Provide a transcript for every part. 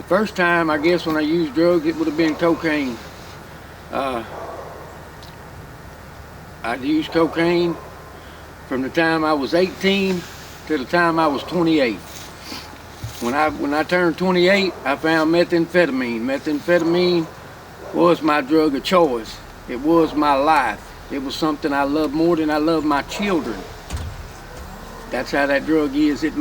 The first time, I guess, when I used drugs, it would have been cocaine. I used cocaine from the time I was 18 to the time I was 28. When I turned 28, I found methamphetamine. Methamphetamine was my drug of choice. It was my life. It was something I loved more than I love my children. That's how that drug is. It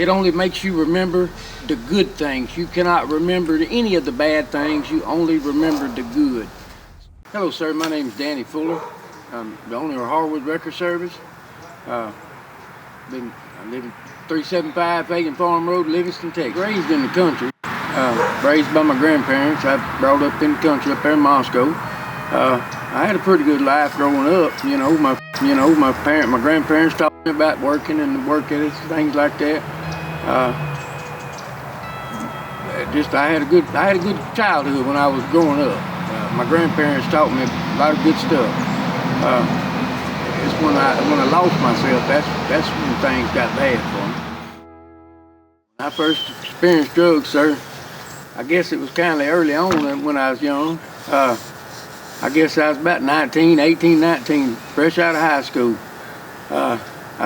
only makes you remember the good things. You cannot remember any of the bad things. You only remember the good. Hello, sir. My name is Danny Fuller. I'm the owner of Harwood Record Service. I live at 375 Fagan Farm Road, Livingston, Texas. Raised in the country. Raised by my grandparents. I brought up in the country up there in Moscow. I had a pretty good life growing up. My grandparents taught me about working and work ethics, things like that. I had a good childhood when I was growing up. My grandparents taught me a lot of good stuff. It's when I lost myself, that's when things got bad for me. When I first experienced drugs, sir, I guess it was kind of early on when I was young. I guess I was about 18, 19, fresh out of high school. I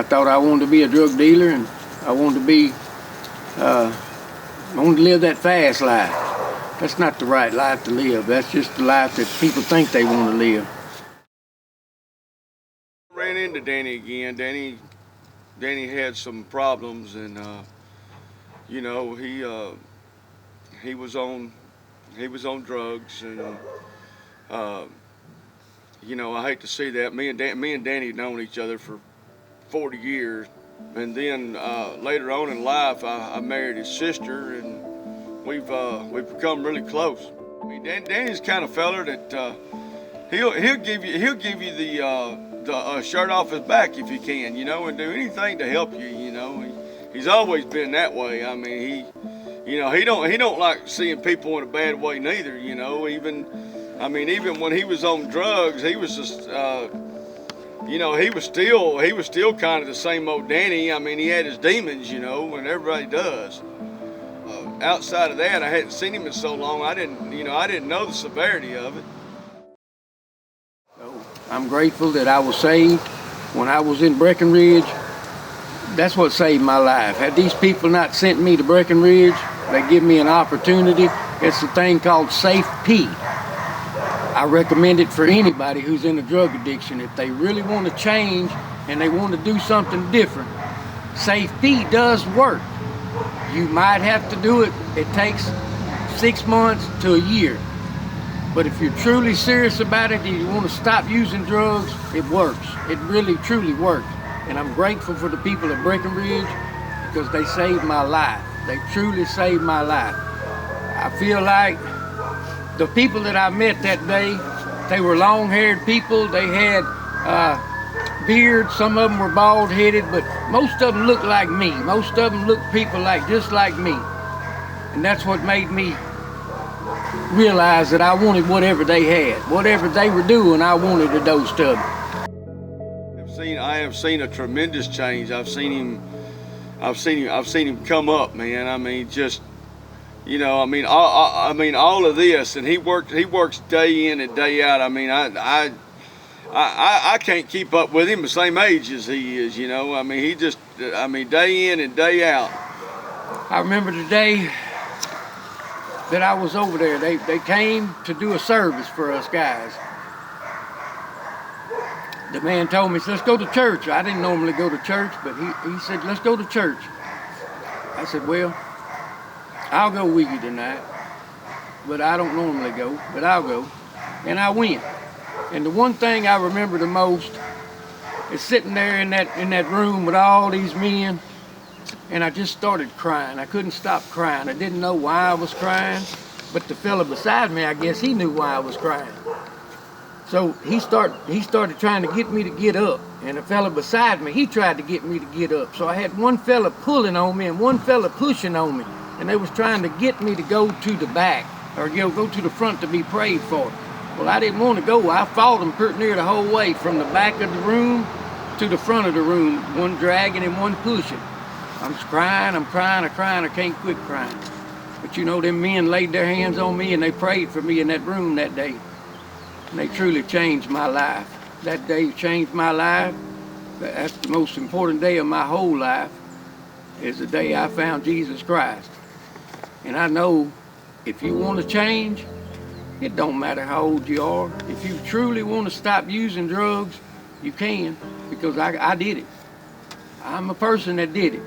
thought I wanted to be a drug dealer, and I wanted to live that fast life. That's not the right life to live. That's just the life that people think they want to live. Ran into Danny again. Danny had some problems, and he was on drugs, and I hate to see that. Me and Danny had known each other for 40 years, and then later on in life, I married his sister, and we've become really close. I mean, Danny's the kind of feller that he'll give you the shirt off his back if he can, and do anything to help you. He's always been that way. I mean, he don't like seeing people in a bad way neither. Even when he was on drugs, he was just he was still kind of the same old Danny. I mean, he had his demons, and everybody does. Outside of that, I hadn't seen him in so long. I didn't know the severity of it. I'm grateful that I was saved when I was in Breckenridge. That's what saved my life. Had these people not sent me to Breckenridge, they give me an opportunity. It's a thing called Safe P. I recommend it for anybody who's in a drug addiction. If they really want to change and they want to do something different, Safe P does work. You might have to do it. It takes 6 months to a year. But if you're truly serious about it and you want to stop using drugs, it works. It really, truly works. And I'm grateful for the people at Breckenridge because they saved my life. They truly saved my life. I feel like the people that I met that day, they were long-haired people. They had beards. Some of them were bald-headed, but most of them looked like me. Most of them looked just like me. And that's what made me realize that I wanted whatever they had. Whatever they were doing, I wanted a dose of it. I have seen a tremendous change. I've seen him come up, man. I mean, just all of this, and he works day in and day out. I mean, I can't keep up with him the same age as he is. I mean, day in and day out. I remember the day that I was over there. They came to do a service for us guys. The man told me, let's go to church. I didn't normally go to church, but he said, let's go to church. I said, well, I'll go with you tonight, but I don't normally go, but I'll go. And I went. And the one thing I remember the most is sitting there in that room with all these men, and I just started crying. I couldn't stop crying. I didn't know why I was crying, but the fella beside me, I guess he knew why I was crying. So he started trying to get me to get up, and the fella beside me, he tried to get me to get up. So I had one fella pulling on me and one fella pushing on me, and they was trying to get me to go to the back or go to the front to be prayed for. Well, I didn't want to go. I fought them pretty near the whole way from the back of the room to the front of the room, one dragging and one pushing. I'm crying, I can't quit crying. But But you know, them men laid their hands on me and they prayed for me in that room that day. And they truly changed my life. That day changed my life. That's the most important day of my whole life, is the day I found Jesus Christ. And I know if you want to change, it don't matter how old you are. If you truly want to stop using drugs, you can, because I did it. I'm a person that did it.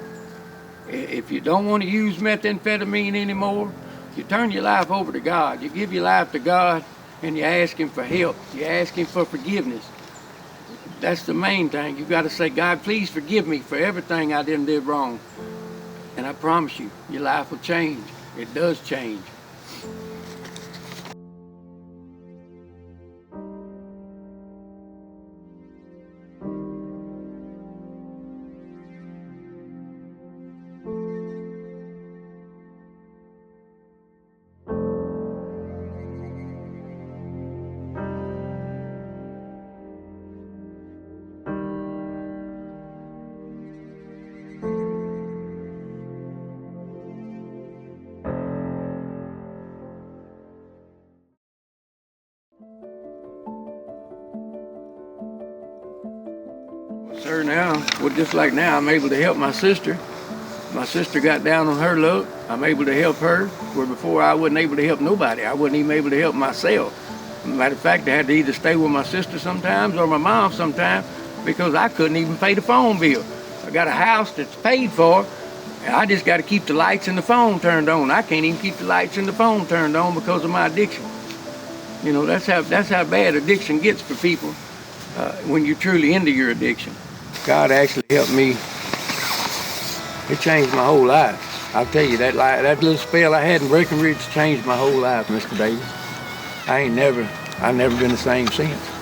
If you don't want to use methamphetamine anymore, you turn your life over to God. You give your life to God and you ask Him for help. You ask Him for forgiveness. That's the main thing. You got to say, God, please forgive me for everything I did wrong. And I promise you, your life will change. It does change. Sir, now, well, just like now, I'm able to help my sister. My sister got down on her luck. I'm able to help her, where before I wasn't able to help nobody. I wasn't even able to help myself. Matter of fact, I had to either stay with my sister sometimes or my mom sometimes because I couldn't even pay the phone bill. I got a house that's paid for, and I just got to keep the lights and the phone turned on. I can't even keep the lights and the phone turned on because of my addiction. You know, that's how bad addiction gets for people when you're truly into your addiction. God actually helped me. It changed my whole life. I'll tell you, that little spell I had in Breckenridge changed my whole life, Mr. Davis. I've never been the same since.